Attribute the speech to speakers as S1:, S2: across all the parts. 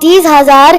S1: 30,000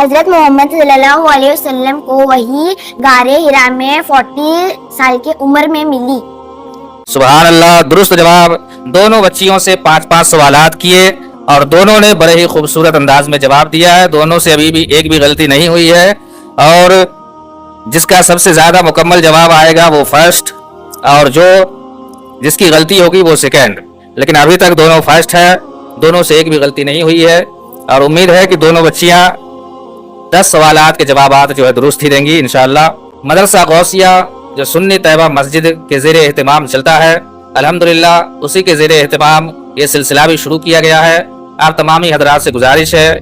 S1: حضرت محمد صلی اللہ علیہ وسلم کو وہی غار ہرا میں 40 سال کی عمر میں ملی.
S2: سبحان اللہ. درست جواب. دونوں بچیوں سے 5 سوالات کیے اور دونوں نے بڑے ہی خوبصورت انداز میں جواب دیا ہے. دونوں سے ابھی بھی ایک بھی غلطی نہیں ہوئی ہے اور جس کا سب سے زیادہ مکمل جواب آئے گا وہ فرسٹ اور جس کی غلطی ہوگی وہ سیکنڈ. لیکن ابھی تک دونوں فرسٹ ہے, دونوں سے ایک بھی غلطی نہیں ہوئی ہے اور امید ہے کہ دونوں بچیاں 10 سوالات کے جوابات جو ہے درست ہی دیں گی انشاءاللہ. مدرسہ غوثیہ جو سنی طیبہ مسجد کے زیر اہتمام چلتا ہے, الحمدللہ اسی کے زیر اہتمام یہ سلسلہ بھی شروع کیا گیا ہے. آپ تمامی حضرات سے گزارش ہے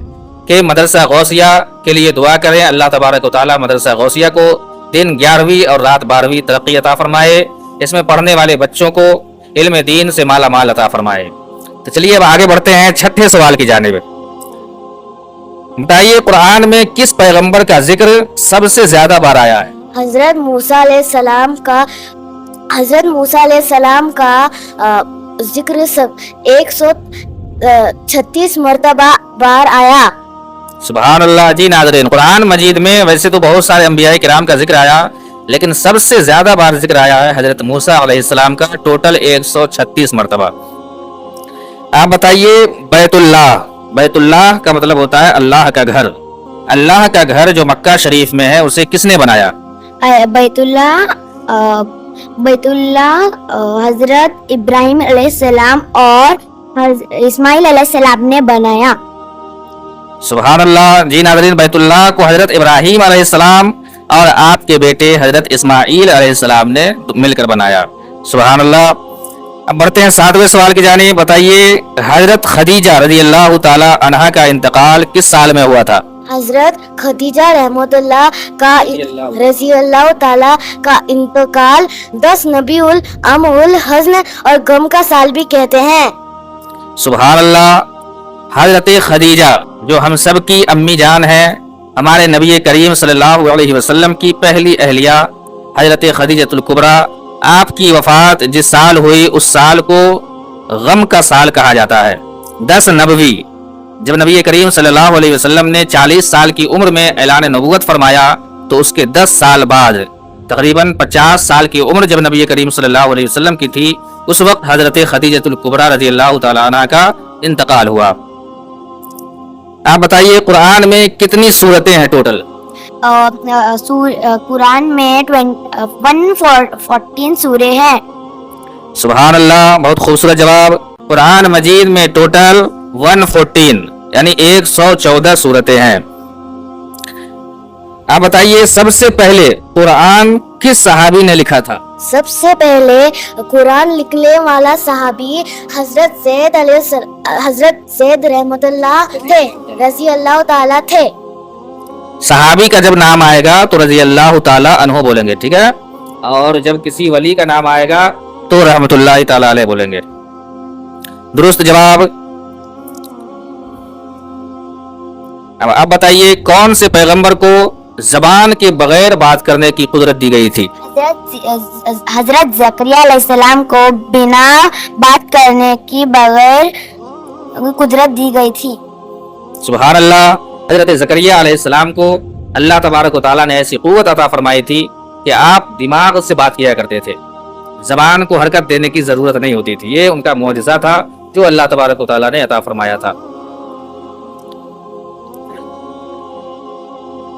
S2: کہ مدرسہ غوثیہ کے لیے دعا کریں. اللہ تبارک و تعالی مدرسہ غوثیہ کو دن 11ویں اور رات 12ویں ترقی عطا فرمائے. اس میں پڑھنے والے بچوں کو علم دین سے مالا مال عطا فرمائے. تو چلیے اب آگے بڑھتے ہیں 6 سوال کی جانب. بتائیے قرآن میں کس پیغمبر کا ذکر سب سے زیادہ بار آیا ہے؟
S1: حضرت موسیٰ علیہ السلام کا ذکر 136 مرتبہ بار آیا.
S2: سبحان اللہ. جی ناظرین, قرآن مجید میں ویسے تو بہت سارے انبیاء کرام کا ذکر آیا لیکن سب سے زیادہ بار ذکر آیا ہے حضرت موسیٰ علیہ السلام کا, ٹوٹل 136 مرتبہ. آپ بتائیے بیت اللہ کا مطلب ہوتا ہے اللہ کا گھر. اللہ کا گھر جو مکہ شریف میں ہے اسے کس نے بنایا؟
S1: بیت اللہ حضرت ابراہیم علیہ السلام اور اسماعیل علیہ السلام نے بنایا.
S2: سبحان اللہ. جی ناظرین, بیت اللہ کو حضرت ابراہیم علیہ السلام اور آپ کے بیٹے حضرت اسماعیل علیہ السلام نے مل کر بنایا. سبحان اللہ. اب بڑھتے ہیں 7ویں سوال کی جانب. بتائیے حضرت خدیجہ رضی اللہ تعالی عنہا کا انتقال کس سال میں ہوا تھا؟
S1: حضرت خدیجہ رضی اللہ تعالی کا انتقال 10 ربیع الاول حزن اور غم کا سال بھی کہتے ہیں.
S2: سبحان اللہ. حضرت خدیجہ جو ہم سب کی امی جان ہے, ہمارے نبی کریم صلی اللہ علیہ وسلم کی پہلی اہلیہ حضرت خدیجہ الکبریٰ, آپ کی وفات جس سال ہوئی اس سال کو غم کا سال کہا جاتا ہے. 10 نبوی, جب نبی کریم صلی اللہ علیہ وسلم نے 40 سال کی عمر میں اعلان نبوت فرمایا تو اس کے 10 سال بعد تقریباً 50 سال کی عمر جب نبی کریم صلی اللہ علیہ وسلم کی تھی, اس وقت حضرت خدیجہ الکبریٰ رضی اللہ تعالی عنہا کا انتقال ہوا. آپ بتائیے قرآن میں کتنی سورتیں ہیں ٹوٹل؟
S1: قرآن میں 114 سورے ہیں.
S2: سبحان اللہ. بہت خوبصورت جواب. قرآن مجید میں ٹوٹل 114 یعنی 114 سورتیں ہیں. آپ بتائیے سب سے پہلے قرآن کس صحابی نے لکھا تھا؟
S1: سب سے پہلے قرآن لکھنے والا صحابی حضرت زید رحمت اللہ تھے, رضی اللہ تعالیٰ تھے.
S2: صحابی کا جب نام آئے گا تو رضی اللہ تعالیٰ عنہ بولیں گے, ٹھیک ہے, اور جب کسی ولی کا نام آئے گا تو رحمت اللہ تعالیٰ علیہ بولیں گے. درست جواب. اب بتائیے کون سے پیغمبر کو زبان کے بغیر بات کرنے کی قدرت دی گئی تھی؟
S1: حضرت زکریا علیہ السلام کو بنا بات کرنے کی بغیر قدرت دی گئی تھی.
S2: سبحان اللہ. حضرت زکریا علیہ السلام کو اللہ تبارک و تعالیٰ نے ایسی قوت عطا فرمائی تھی کہ آپ دماغ سے بات کیا کرتے تھے, زبان کو حرکت دینے کی ضرورت نہیں ہوتی تھی. یہ ان کا معجزہ تھا جو اللہ تبارک و تعالیٰ نے عطا فرمایا تھا.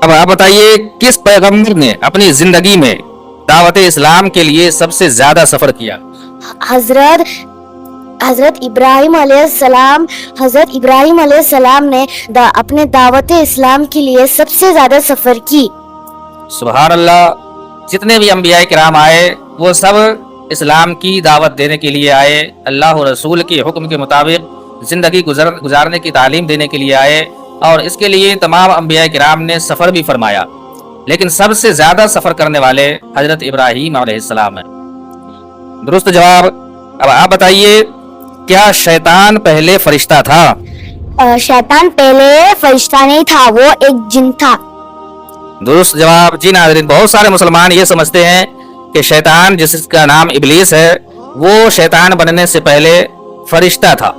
S2: اب آپ بتائیے کس پیغمبر نے اپنی زندگی میں دعوت اسلام کے لیے سب سے زیادہ سفر کیا؟
S1: حضرت ابراہیم علیہ السلام نے اپنے دعوت اسلام کے لیے سب سے زیادہ سفر کی.
S2: سبحان اللہ. جتنے بھی انبیاء کرام آئے وہ سب اسلام کی دعوت دینے کے لیے آئے, اللہ رسول کے حکم کے مطابق زندگی گزارنے کی تعلیم دینے کے لیے آئے, اور اس کے لیے تمام انبیاء کرام نے سفر بھی فرمایا. لیکن سب سے زیادہ سفر کرنے والے حضرت ابراہیم علیہ السلام ہیں. درست جواب. اب آپ بتائیے کیا شیطان پہلے فرشتہ تھا؟
S1: شیطان پہلے فرشتہ نہیں تھا, وہ ایک جن تھا.
S2: درست جواب. جی ناظرین, بہت سارے مسلمان یہ سمجھتے ہیں کہ شیطان جس کا نام ابلیس ہے وہ شیطان بننے سے پہلے فرشتہ تھا.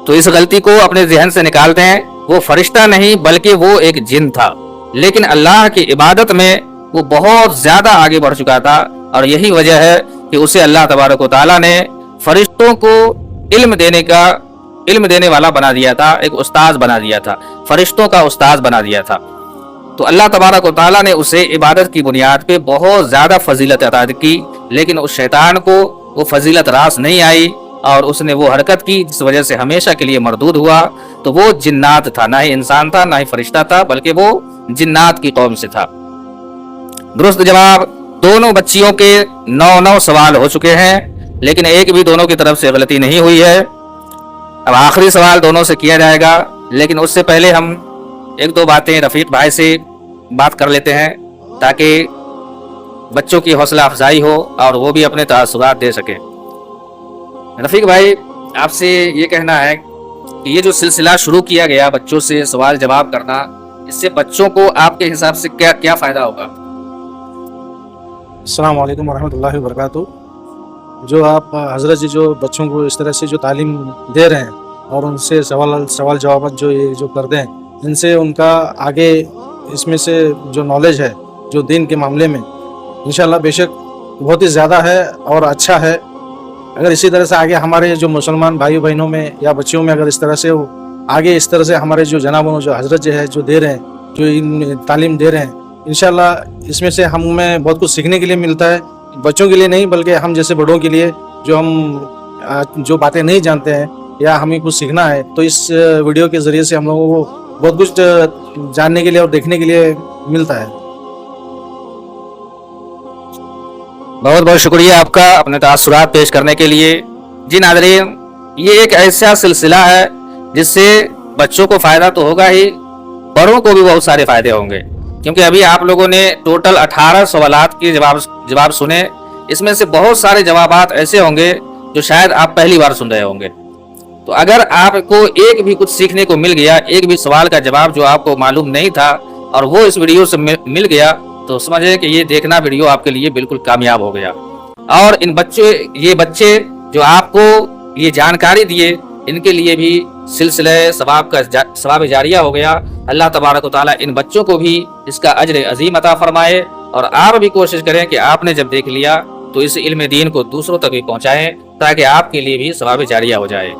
S2: تو اس غلطی کو اپنے ذہن سے نکال دیں. وہ فرشتہ نہیں بلکہ وہ ایک جن تھا، لیکن اللہ کی عبادت میں وہ بہت زیادہ آگے بڑھ چکا تھا، اور یہی وجہ ہے کہ اسے اللہ تبارک و تعالیٰ نے فرشتوں کو علم دینے والا بنا دیا تھا، ایک استاذ بنا دیا تھا، فرشتوں کا استاذ بنا دیا تھا۔ تو اللہ تبارک و تعالیٰ نے اسے عبادت کی بنیاد پہ بہت زیادہ فضیلت عطا کی، لیکن اس شیطان کو وہ فضیلت راس نہیں آئی اور اس نے وہ حرکت کی جس وجہ سے ہمیشہ کے لیے مردود ہوا۔ تو وہ جنات تھا، نہ ہی انسان تھا نہ ہی فرشتہ تھا، بلکہ وہ جنات کی قوم سے تھا۔ درست جواب دونوں بچیوں کے 9 سوال ہو چکے ہیں، لیکن ایک بھی دونوں کی طرف سے غلطی نہیں ہوئی ہے۔ اب آخری سوال دونوں سے کیا جائے گا، لیکن اس سے پہلے ہم ایک دو باتیں رفیق بھائی سے بات کر لیتے ہیں تاکہ بچوں کی حوصلہ افزائی ہو اور وہ بھی اپنے تاثرات دے سکیں۔ رفیق بھائی، آپ سے یہ کہنا ہے کہ یہ جو سلسلہ شروع کیا گیا بچوں سے سوال جواب کرنا، اس سے بچوں کو آپ کے حساب سے کیا فائدہ ہوگا؟
S3: السلام علیکم ورحمۃ اللہ وبرکاتہ۔ جو آپ حضرت جی جو بچوں کو اس طرح سے جو تعلیم دے رہے ہیں اور ان سے سوال جوابات جو کرتے ہیں، ان سے ان کا آگے اس میں سے جو نالج ہے جو دین کے معاملے میں انشاءاللہ بے شک بہت ہی زیادہ ہے اور اچھا ہے۔ اگر اسی طرح سے آگے ہمارے جو مسلمان بھائی بہنوں میں یا بچیوں میں اگر اس طرح سے آگے اس طرح سے ہمارے جو جنابوں جو حضرت جو ہے جو دے رہے ہیں، جو ان تعلیم دے رہے ہیں، انشاءاللہ اس میں سے ہمیں بہت کچھ سیکھنے کے لیے ملتا ہے، بچوں کے لیے نہیں بلکہ ہم جیسے بڑوں کے لیے جو ہم جو باتیں نہیں جانتے ہیں یا ہمیں کچھ سیکھنا ہے، تو اس ویڈیو کے ذریعے سے ہم لوگوں کو بہت کچھ جاننے کے لیے اور دیکھنے کے لیے ملتا ہے۔
S2: بہت بہت شکریہ آپ کا اپنے تاثرات پیش کرنے کے لیے۔ جی ناظرین، یہ ایک ایسا سلسلہ ہے جس سے بچوں کو فائدہ تو ہوگا ہی، بڑوں کو بھی بہت سارے فائدے ہوں گے، کیونکہ ابھی آپ لوگوں نے ٹوٹل 18 سوالات کے جواب سنے۔ اس میں سے بہت سارے جوابات ایسے ہوں گے جو شاید آپ پہلی بار سن رہے ہوں گے۔ تو اگر آپ کو ایک بھی کچھ سیکھنے کو مل گیا، ایک بھی سوال کا جواب جو آپ کو معلوم نہیں تھا اور وہ اس ویڈیو سے مل گیا، تو سمجھیں کہ یہ دیکھنا ویڈیو آپ کے لیے بالکل کامیاب ہو گیا۔ اور یہ بچے جو آپ کو یہ جانکاری دیے، ان کے لیے بھی سلسلہ ثواب جاریہ ہو گیا۔ اللہ تبارک و تعالیٰ ان بچوں کو بھی اس کا اجر عظیم عطا فرمائے، اور آپ بھی کوشش کریں کہ آپ نے جب دیکھ لیا تو اس علم دین کو دوسروں تک بھی پہنچائیں تاکہ آپ کے لیے بھی ثواب جاریہ ہو جائے۔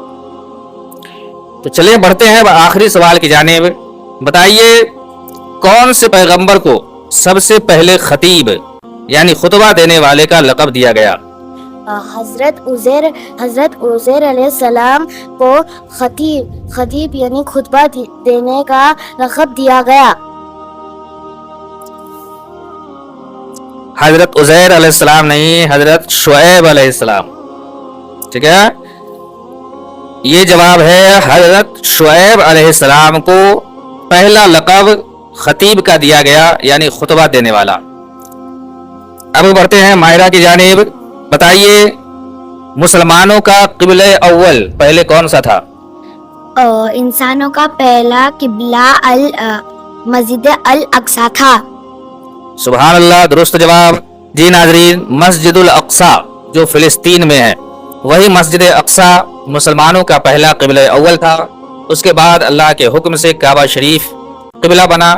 S2: تو چلیں بڑھتے ہیں آخری سوال کی جانب۔ بتائیے کون سے پیغمبر کو سب سے پہلے خطیب یعنی خطبہ دینے والے کا لقب دیا گیا؟
S1: حضرت عزیر علیہ السلام کو خطیب یعنی خطبہ دینے کا لقب دیا گیا۔
S2: حضرت عزیر علیہ السلام نہیں، حضرت شعیب علیہ السلام۔ ٹھیک ہے، یہ جواب ہے حضرت شعیب علیہ السلام کو پہلا لقب خطیب کا دیا گیا، یعنی خطبہ دینے والا۔ اب بڑھتے ہیں ماہرہ کی جانب۔ بتائیے مسلمانوں کا قبلہ اول پہلے کون سا تھا؟
S1: انسانوں کا پہلا قبلہ مسجد الاقصی تھا۔
S2: سبحان اللہ، درست جواب۔ جی ناظرین، مسجد الاقصی جو فلسطین میں ہے، وہی مسجد اقصی مسلمانوں کا پہلا قبلہ اول تھا۔ اس کے بعد اللہ کے حکم سے کعبہ شریف قبلہ بنا،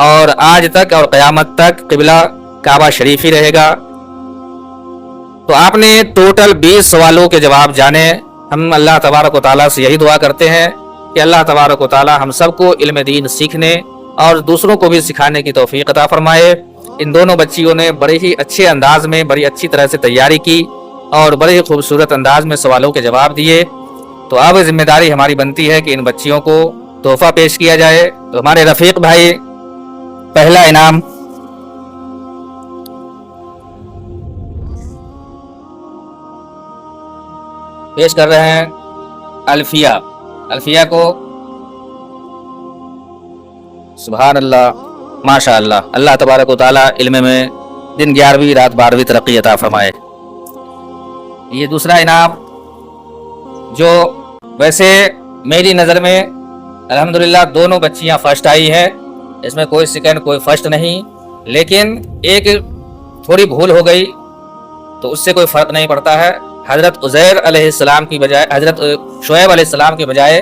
S2: اور آج تک اور قیامت تک قبلہ کعبہ شریف ہی رہے گا۔ تو آپ نے ٹوٹل 20 سوالوں کے جواب جانے۔ ہم اللہ تبارک و تعالیٰ سے یہی دعا کرتے ہیں کہ اللہ تبارک و تعالیٰ ہم سب کو علم دین سیکھنے اور دوسروں کو بھی سکھانے کی توفیق عطا فرمائے۔ ان دونوں بچیوں نے بڑے ہی اچھے انداز میں، بڑی اچھی طرح سے تیاری کی اور بڑے ہی خوبصورت انداز میں سوالوں کے جواب دیے۔ تو اب ذمہ داری ہماری بنتی ہے کہ ان بچیوں کو تحفہ پیش کیا جائے۔ تو ہمارے رفیق بھائی پہلا انعام پیش کر رہے ہیں الفیہ کو۔ سبحان اللہ، ماشاء اللہ، اللہ تبارک و تعالیٰ علم میں دن 11ویں رات 12ویں ترقی عطا فرمائے۔ یہ دوسرا انعام جو ویسے میری نظر میں الحمدللہ دونوں بچیاں فرسٹ آئی ہیں، اس میں کوئی سیکنڈ کوئی فرسٹ نہیں، لیکن ایک تھوڑی بھول ہو گئی تو اس سے کوئی فرق نہیں پڑتا ہے۔ حضرت عزیر علیہ السلام کی بجائے، حضرت شعیب علیہ السلام کے بجائے